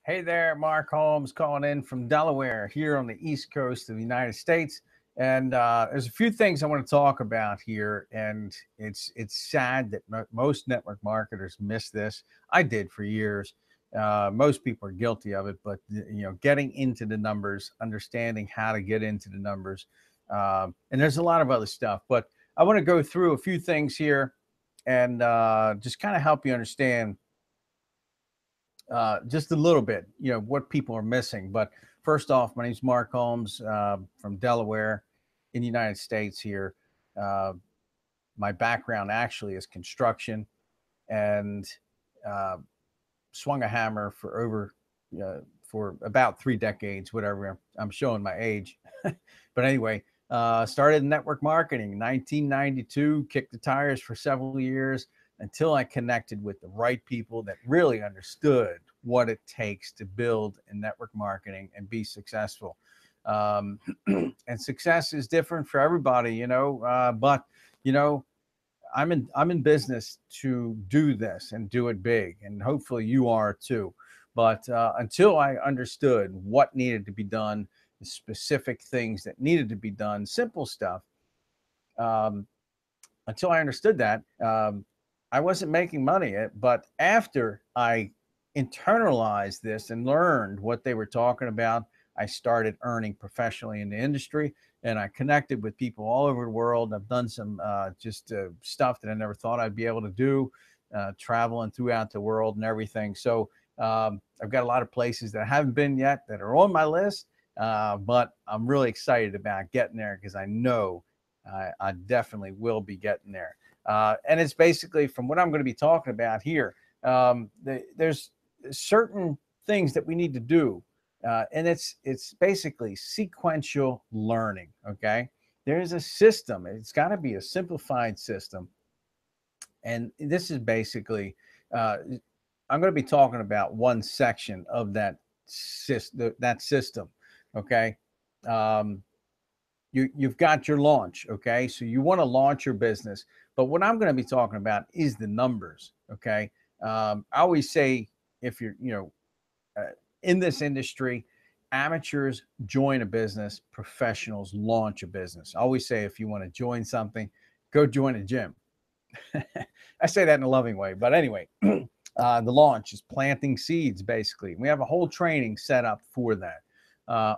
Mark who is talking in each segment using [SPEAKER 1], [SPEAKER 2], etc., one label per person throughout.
[SPEAKER 1] Hey there, Mark Holmes calling in from Delaware here on the East Coast of the United States. And there's a few things I want to talk about here, and it's sad that most network marketers miss this. I did for years. Most people are guilty of it, but getting into the numbers, understanding how to get into the numbers, and there's a lot of other stuff. But I want to go through a few things here and just kind of help you understand just a little bit, what people are missing. But first off, my name is Mark Holmes from Delaware in the United States here. Uh, my background actually is construction and uh, swung a hammer for for about 3 decades, whatever. I'm showing my age. But anyway, started in network marketing 1992, kicked the tires for several years until I connected with the right people that really understood what it takes to build in network marketing and be successful. Um, and success is different for everybody, but you know, I'm in business to do this and do it big, and hopefully you are too. But until I understood what needed to be done, the specific things that needed to be done, simple stuff, um, until I understood that, I wasn't making money. But after I internalized this and learned what they were talking about, I started earning professionally in the industry, and I connected with people all over the world. I've done some just stuff that I never thought I'd be able to do, traveling throughout the world and everything. So I've got a lot of places that I haven't been yet that are on my list, but I'm really excited about getting there because I know I definitely will be getting there. And it's basically from what I'm going to be talking about here. There's certain things that we need to do, and it's basically sequential learning. Okay, there's a system. It's got to be a simplified system, and this is basically. I'm going to be talking about one section of that system. Okay. Um, you've got your launch. Okay, so you want to launch your business, but what I'm going to be talking about is the numbers. Okay. I always say, if you're uh, in this industry, amateurs join a business, professionals launch a business. I always say, if you want to join something, go join a gym. I say that in a loving way, but anyway, the launch is planting seeds. Basically, we have a whole training set up for that.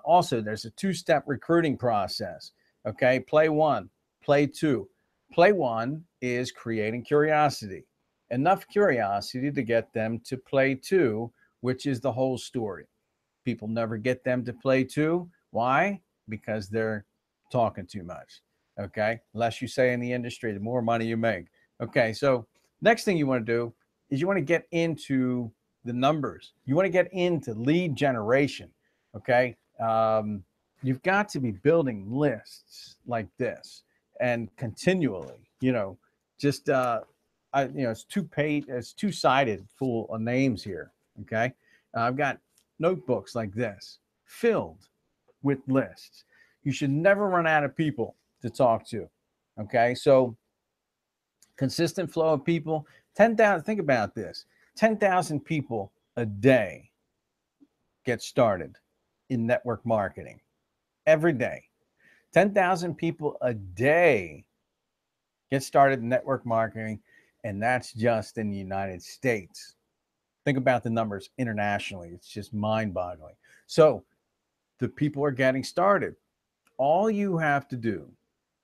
[SPEAKER 1] Also, there's a two-step recruiting process. Okay, play one, play two. Play one is creating curiosity, enough curiosity to get them to play two, which is the whole story. People never get them to play two. Why? Because they're talking too much. Okay, less you say in the industry, the more money you make. Okay, so next thing you want to do is you want to get into the numbers. You want to get into lead generation. Okay. You've got to be building lists like this and continually, just, it's two-sided full of names here. Okay. I've got notebooks like this filled with lists. You should never run out of people to talk to. Okay. So consistent flow of people, 10,000, think about this, 10,000 people a day get started in network marketing every day. 10,000 people a day get started in network marketing, and that's just in the United States. Think about the numbers internationally. It's just mind-boggling. So the people are getting started. All you have to do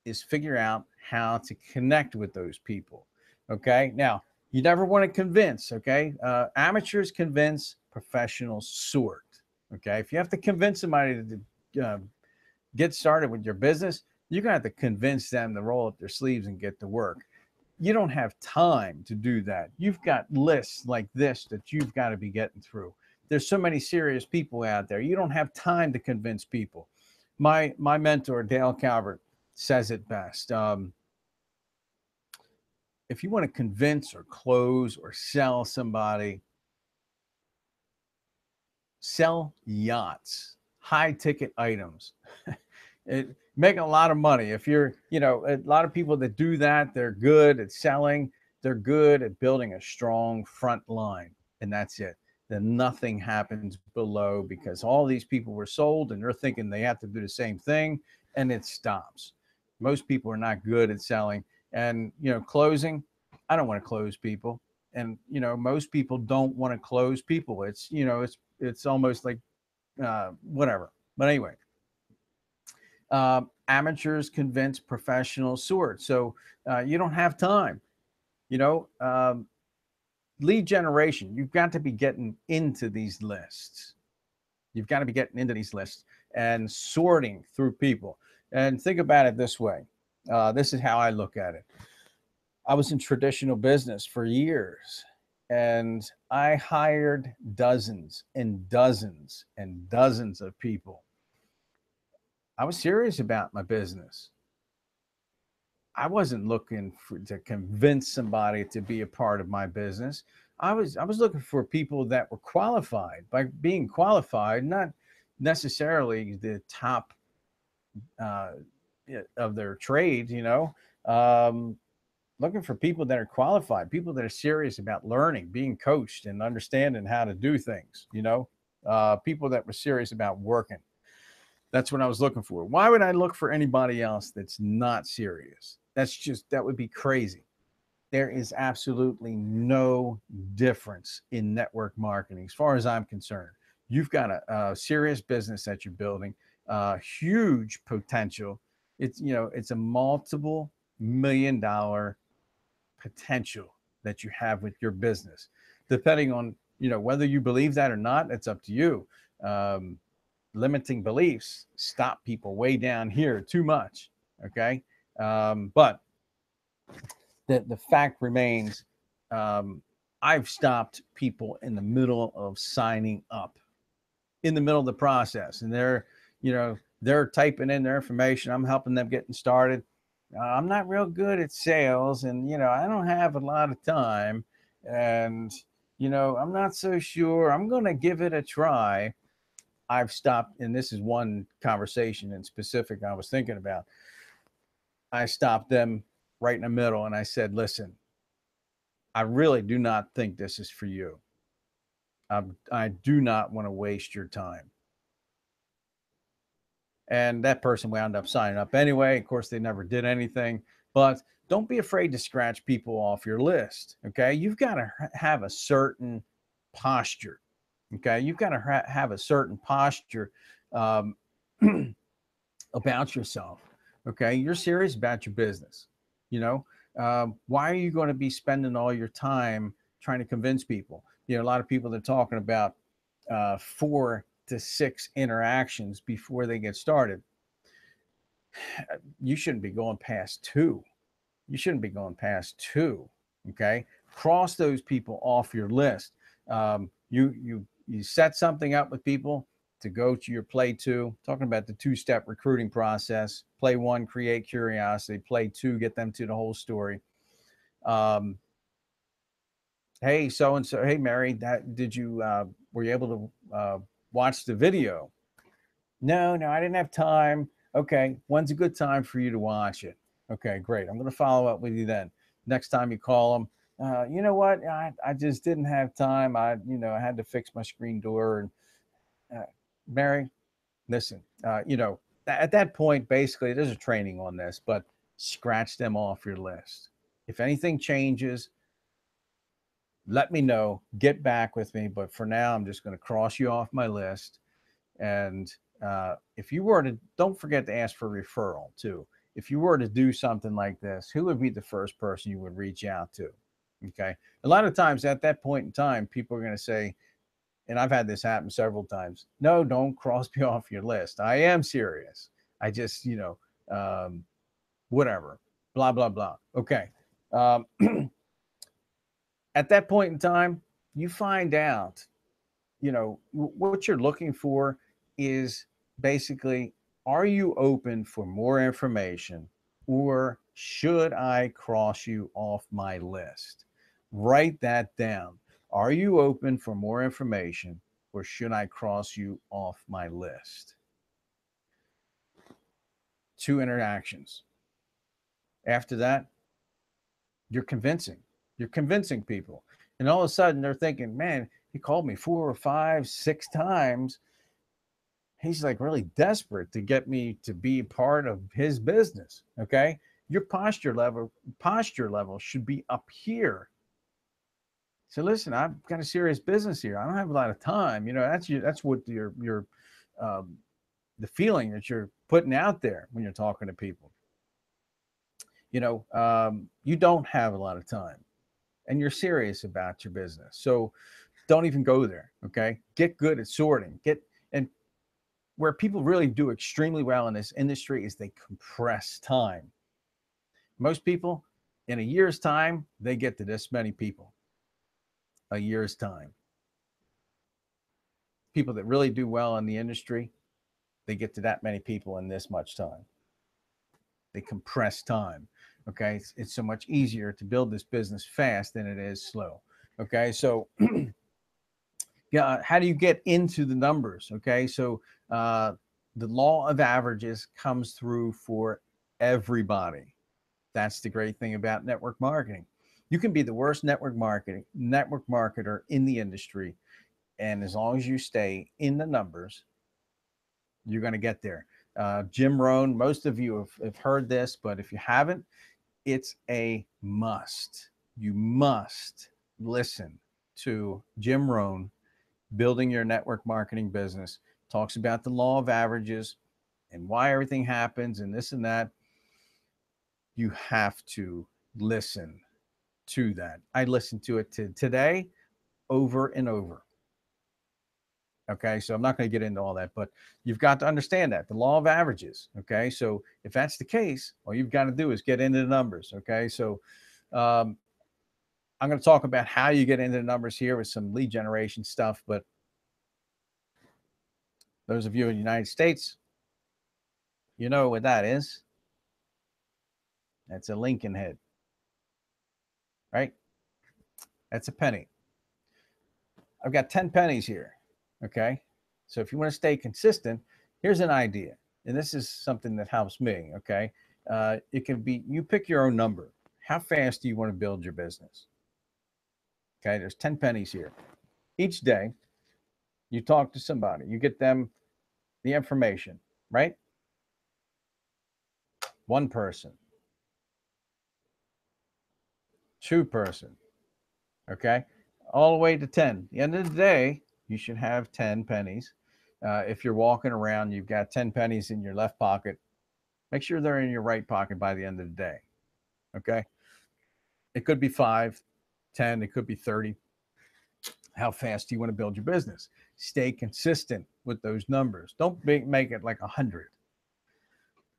[SPEAKER 1] is figure out how to connect with those people. Okay. Now, you never want to convince. Okay. Amateurs convince, professionals sort. Okay. If you have to convince somebody to get started with your business, you're going to have to convince them to roll up their sleeves and get to work. You don't have time to do that. You've got lists like this that you've got to be getting through. There's so many serious people out there. You don't have time to convince people. My mentor, Dale Calvert, says it best. If you want to convince or close or sell somebody, sell yachts, high ticket items. Make a lot of money. If you're, a lot of people that do that, they're good at selling, they're good at building a strong front line, and that's it. then nothing happens below because all these people were sold and they're thinking they have to do the same thing, and it stops. Most people are not good at selling. And, closing, I don't want to close people. And, most people don't want to close people. It's almost like whatever. But anyway, amateurs convince professionals sort. So you don't have time. You know, um, Lead generation. You've got to be getting into these lists. You've got to be getting into these lists and sorting through people. And think about it this way. This is how I look at it. I was in traditional business for years, and I hired dozens and dozens and dozens of people. I was serious about my business. I wasn't looking to convince somebody to be a part of my business. I was looking for people that were qualified. By being qualified, not necessarily the top uh, of their trade, looking for people that are qualified, people that are serious about learning, being coached, and understanding how to do things. People that were serious about working. That's what I was looking for. Why would I look for anybody else that's not serious? That would be crazy. There is absolutely no difference in network marketing as far as I'm concerned. You've got a serious business that you're building, huge potential. It's a multiple $1 million potential that you have with your business. Depending on, whether you believe that or not, it's up to you. Um, Limiting beliefs stop people way down here too much. Okay. But the fact remains, um, I've stopped people in the middle of signing up, in the middle of the process, and they're typing in their information. I'm helping them getting started. I'm not real good at sales, and I don't have a lot of time, and I'm not so sure. I'm going to give it a try. I've stopped, and this is one conversation in specific I was thinking about. I stopped them right in the middle and I said, listen, I really do not think this is for you. I do not want to waste your time. And that person wound up signing up anyway. Of course, they never did anything, but don't be afraid to scratch people off your list. Okay. You've got to have a certain posture. Okay. You've got to have a certain posture um, about yourself. Okay. You're serious about your business. Why are you going to be spending all your time trying to convince people? A lot of people, they're talking about 4 to 6 interactions before they get started. You shouldn't be going past two. You shouldn't be going past two. Okay. Cross those people off your list. You set something up with people to go to your play two, talking about the 2-step recruiting process. Play one, create curiosity. Play two, get them to the whole story. Um, hey, so and so. Hey, Mary, were you able to watch the video? No, I didn't have time. Okay, when's a good time for you to watch it? Okay, great. I'm going to follow up with you then. Next time you call them, you know what? I just didn't have time. I had to fix my screen door. And Mary, listen, at that point, basically, there's a training on this, but scratch them off your list. If anything changes, let me know. Get back with me. But for now, I'm just going to cross you off my list. And if you were to, don't forget to ask for referral too. If you were to do something like this, who would be the first person you would reach out to? Okay. A lot of times at that point in time, people are going to say, and I've had this happen several times, no, don't cross me off your list. I am serious. I just, whatever, blah, blah, blah. Okay. Um, at that point in time, you find out, what you're looking for is basically, are you open for more information, or should I cross you off my list? Write that down. Are you open for more information, or should I cross you off my list? 2 interactions. After that, you're convincing. You're convincing people. And all of a sudden they're thinking, man, He called me 4 or 5, 6 times. He's like really desperate to get me to be part of his business. Okay. Your posture level should be up here. So listen, I've got a serious business here. I don't have a lot of time. That's what um, the feeling that you're putting out there when you're talking to people. You don't have a lot of time, and you're serious about your business. So don't even go there. Okay. Get good at sorting. And where people really do extremely well in this industry is they compress time. Most people in a year's time, they get to this many people. A year's time. People that really do well in the industry, they get to that many people in this much time. They compress time. Okay. It's so much easier to build this business fast than it is slow. Okay. So, yeah, how do you get into the numbers? Okay. So, the law of averages comes through for everybody. That's the great thing about network marketing. You can be the worst network marketer in the industry, and as long as you stay in the numbers, you're going to get there. Jim Rohn, most of you have heard this, but if you haven't, it's a must. You must listen to Jim Rohn, Building Your Network Marketing Business. Talks about the law of averages and why everything happens and this and that. You have to listen to that. I listened to it today over and over. Okay, so I'm not going to get into all that, but you've got to understand that the law of averages. Okay, so if that's the case, all you've got to do is get into the numbers. Okay, so um, I'm going to talk about how you get into the numbers here with some lead generation stuff. But those of you in the United States, you know what that is. That's a Lincoln head, right? That's a penny. I've got 10 pennies here. Okay. So if you want to stay consistent, here's an idea. And this is something that helps me. Okay. It can be, you pick your own number. How fast do you want to build your business? Okay. There's 10 pennies here. Each day, you talk to somebody, you get them the information, right? One person, two person. Okay. All the way to 10. At the end of the day, you should have 10 pennies. If you're walking around, you've got 10 pennies in your left pocket. Make sure they're in your right pocket by the end of the day. Okay. It could be 5, 10, it could be 30. How fast do you want to build your business? Stay consistent with those numbers. Don't make it like 100.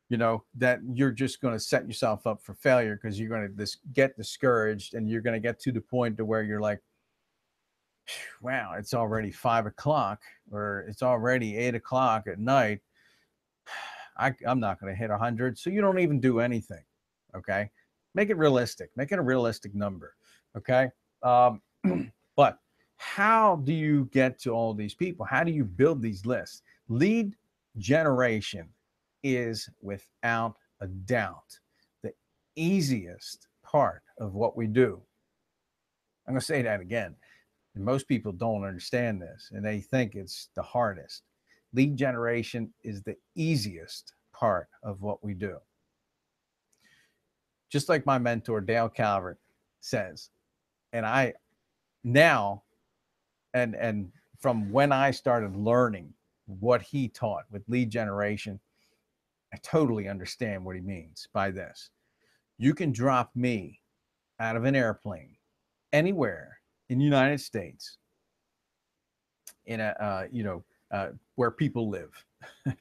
[SPEAKER 1] That you're just going to set yourself up for failure because you're going to get discouraged and you're going to get to the point to where you're like, wow, it's already 5 o'clock or it's already 8 o'clock at night. I'm not going to hit 100. So you don't even do anything. Okay. Make it realistic. Make it a realistic number. Okay. But how do you get to all these people? How do you build these lists? Lead generation is without a doubt the easiest part of what we do. I'm going to say that again. And most people don't understand this and they think it's the hardest. Lead generation is the easiest part of what we do. Just like my mentor, Dale Calvert, says, and I now, and from when I started learning what he taught with lead generation, I totally understand what he means by this. You can drop me out of an airplane anywhere in the United States in where people live,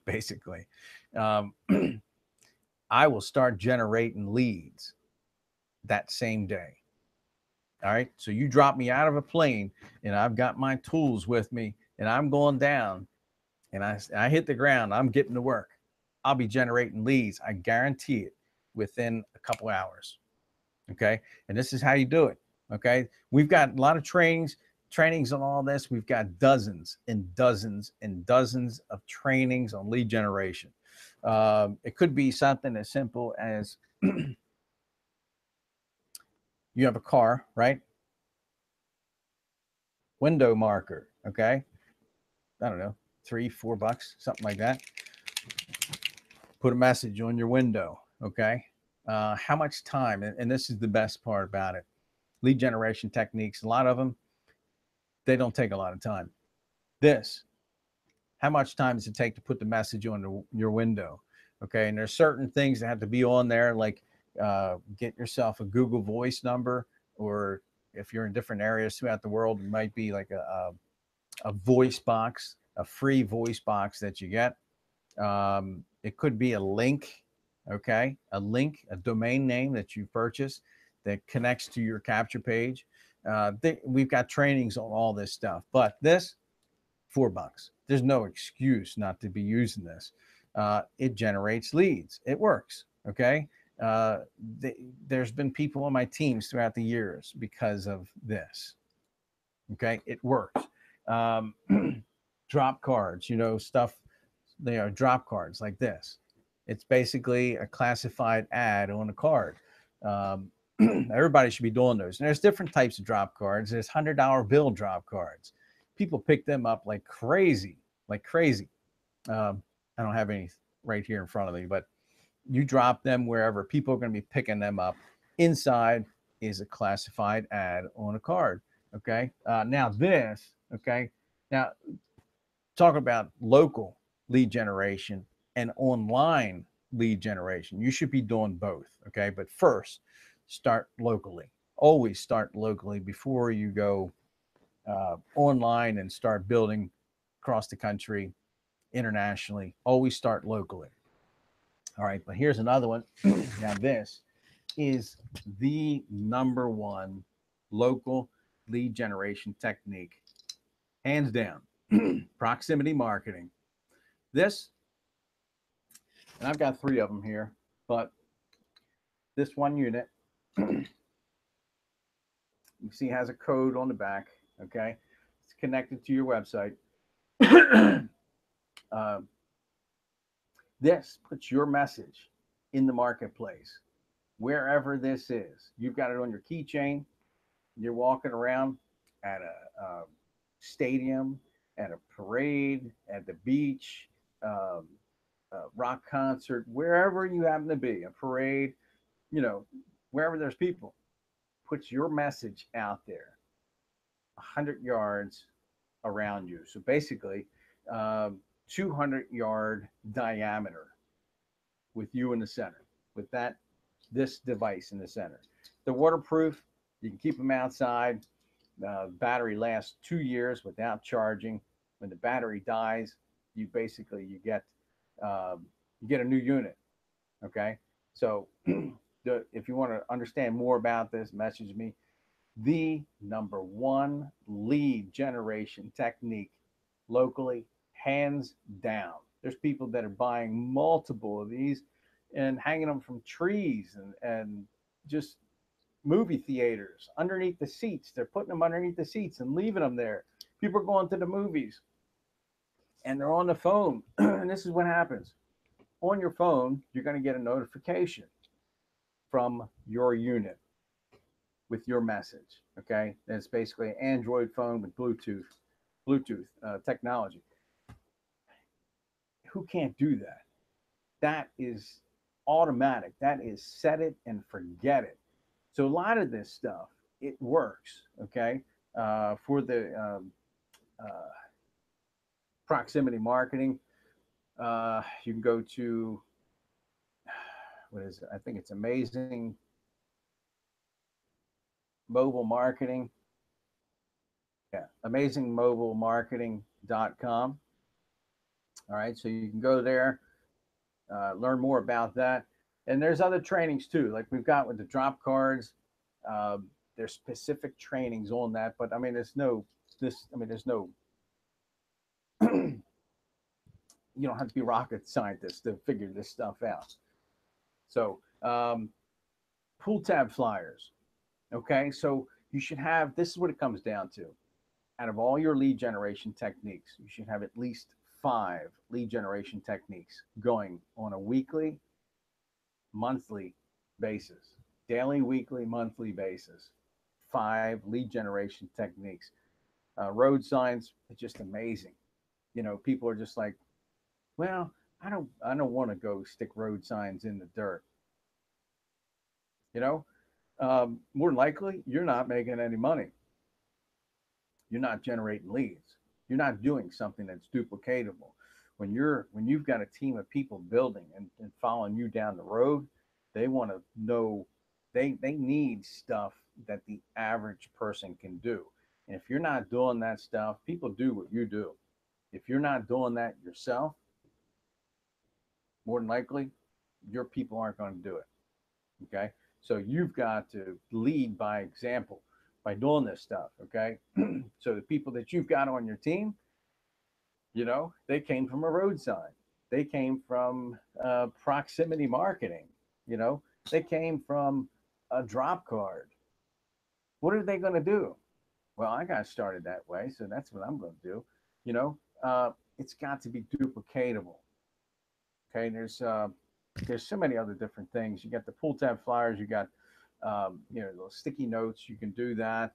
[SPEAKER 1] basically. Um, I will start generating leads that same day. All right. So you drop me out of a plane and I've got my tools with me and I'm going down and I hit the ground. I'm getting to work. I'll be generating leads. I guarantee it within a couple hours. Okay. And this is how you do it. Okay. We've got a lot of trainings on all this. We've got dozens and dozens and dozens of trainings on lead generation. It could be something as simple as you have a car, right? window marker. Okay. I don't know, $3, $4, something like that. Put a message on your window. Okay. How much time? And this is the best part about it. Lead generation techniques, a lot of them, they don't take a lot of time. This, how much time does it take to put the message on your window? Okay. And there's certain things that have to be on there, like get yourself a Google Voice number, or if you're in different areas throughout the world, it might be like a voice box, a free voice box that you get. It could be a link, okay? A link, a domain name that you purchase that connects to your capture page. We've got trainings on all this stuff, but this, $4. There's no excuse not to be using this. It generates leads. It works, okay? Uh, there's been people on my teams throughout the years because of this, okay? It works. Um, drop cards, stuff, they are drop cards like this. It's basically a classified ad on a card. Um, Everybody should be doing those. And there's different types of drop cards. There's $100 bill drop cards. People pick them up like crazy, like crazy. I don't have any right here in front of me, but you drop them wherever, people are going to be picking them up. Inside is a classified ad on a card. Okay. Now this, okay. Now talk about local lead generation and online lead generation. You should be doing both. Okay. But first, start locally. Always start locally before you go online and start building across the country, internationally. Always start locally. All right. But here's another one. Now, this is the number one local lead generation technique, hands down. Proximity marketing. This, and I've got 3 of them here, but this one unit, you see, has a code on the back. Okay. It's connected to your website. uh, this puts your message in the marketplace, wherever this is. You've got it on your keychain. You're walking around at a stadium, at a parade, at the beach, um, a rock concert, wherever you happen to be, a parade, wherever there's people, puts your message out there 100 yards around you. So basically, 200-yard diameter with you in the center, with this device in the center. They're waterproof. You can keep them outside. Battery lasts 2 years without charging. When the battery dies, you get a new unit. Okay, so if you want to understand more about this, message me. The number one lead generation technique locally, hands down. There's people that are buying multiple of these and hanging them from trees and just movie theaters underneath the seats. They're putting them underneath the seats and leaving them there. People are going to the movies and they're on the phone. And this is what happens. On your phone, you're going to get a notification from your unit with your message. Okay. And it's basically an Android phone with Bluetooth technology. Who can't do that? That is automatic. That is set it and forget it. So a lot of this stuff, it works. Okay. For the proximity marketing, you can go to, what is it? I think it's Amazing Mobile Marketing. Yeah, amazingmobilemarketing.com. All right, so you can go there, learn more about that. And there's other trainings too, like we've got with the drop cards. There's specific trainings on that, but I mean, there's no, you don't have to be rocket scientists to figure this stuff out. So, pull tab flyers. Okay, so you should have, this is what it comes down to. Out of all your lead generation techniques, you should have at least 5 lead generation techniques going on a weekly, monthly basis, daily, weekly, monthly basis. 5 lead generation techniques. Road signs, it's just amazing. People are just like, well, I don't want to go stick road signs in the dirt. You know, More than likely, you're not making any money. You're not generating leads. You're not doing something that's duplicatable. When you've got a team of people building and following you down the road, they want to know, they need stuff that the average person can do. And if you're not doing that stuff, people do what you do. If you're not doing that yourself, more than likely, your people aren't going to do it. Okay. So you've got to lead by example by doing this stuff. Okay. So the people that you've got on your team, they came from a road sign. They came from proximity marketing. You know, they came from a drop card. What are they going to do? Well, I got started that way, so that's what I'm going to do. You know, it's got to be duplicatable. Okay, there's so many other different things. You got the pull tab flyers. You got those sticky notes. You can do that.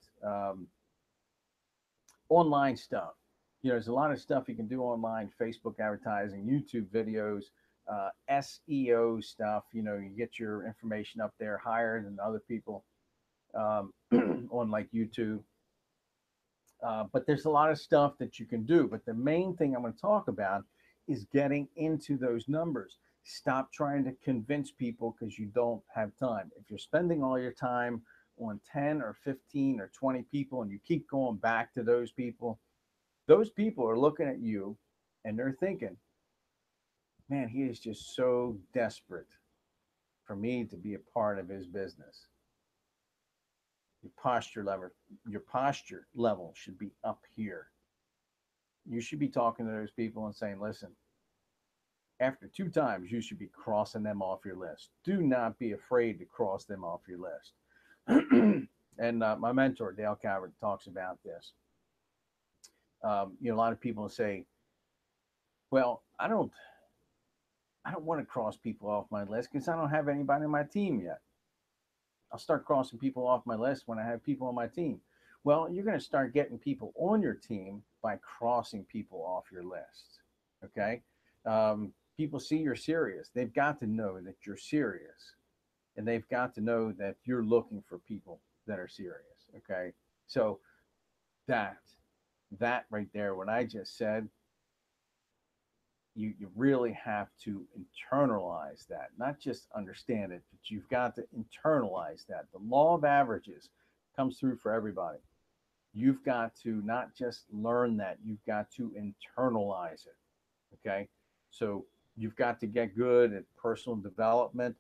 [SPEAKER 1] Online stuff. There's a lot of stuff you can do online: Facebook advertising, YouTube videos, SEO stuff. You get your information up there higher than other people on like YouTube. But there's a lot of stuff that you can do. But the main thing I'm going to talk about is getting into those numbers. Stop trying to convince people because you don't have time. If you're spending all your time on 10 or 15 or 20 people and you keep going back to those people are looking at you and they're thinking, man, he is just so desperate for me to be a part of his business. Your posture level should be up here. You should be talking to those people and saying, listen, after 2 times, you should be crossing them off your list. Do not be afraid to cross them off your list. And my mentor, Dale Calvert, talks about this. A lot of people say, well, I don't want to cross people off my list because I don't have anybody on my team yet. I'll start crossing people off my list when I have people on my team. Well, you're going to start getting people on your team by crossing people off your list. Okay. People see you're serious. They've got to know that you're serious, and they've got to know that you're looking for people that are serious. Okay. So that, that right there, what I just said, you really have to internalize that, not just understand it, but you've got to internalize that. The law of averages comes through for everybody. You've got to not just learn that, you've got to internalize it. Okay. So you've got to get good at personal development,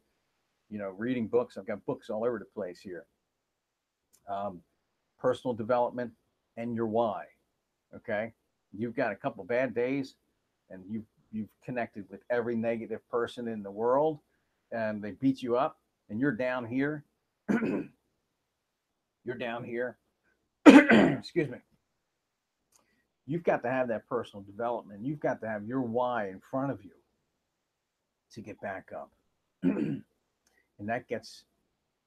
[SPEAKER 1] reading books. I've got books all over the place here. Um, Personal development and your why. Okay. You've got a couple bad days and you've connected with every negative person in the world and they beat you up and you're down here. You're down here. Excuse me. You've got to have that personal development. You've got to have your why in front of you to get back up. And that gets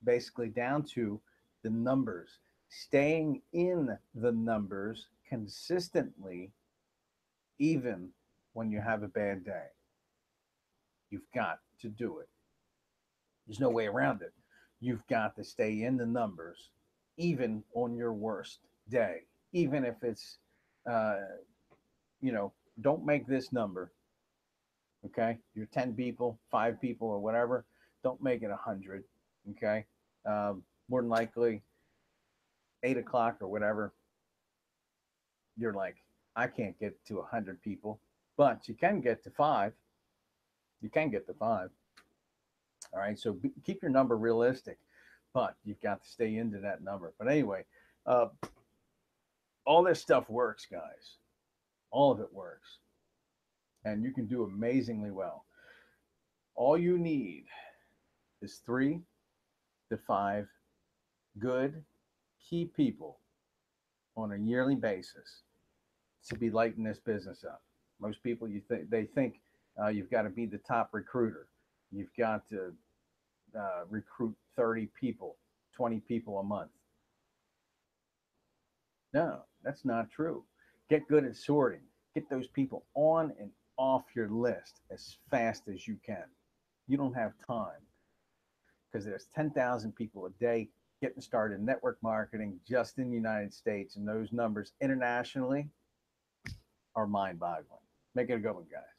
[SPEAKER 1] basically down to the numbers, staying in the numbers consistently, even when you have a bad day. You've got to do it. There's no way around it. You've got to stay in the numbers, even on your worst day, even if it's, uh, don't make this number. Okay. You're 10 people, 5 people, or whatever. Don't make it 100. Okay. More than likely, 8 o'clock or whatever, you're like, I can't get to 100 people, but you can get to five. You can get to five. All right. So keep your number realistic, but you've got to stay into that number. But anyway, uh, all this stuff works, guys. All of it works. And you can do amazingly well. All you need is 3 to 5 good key people on a yearly basis to be lighting this business up. Most people, they think you've got to be the top recruiter. You've got to recruit 30 people, 20 people a month. No, That's not true. Get good at sorting. Get those people on and off your list as fast as you can. You don't have time because there's 10,000 people a day getting started in network marketing just in the United States, and those numbers internationally are mind-boggling. Make it a good one, guys.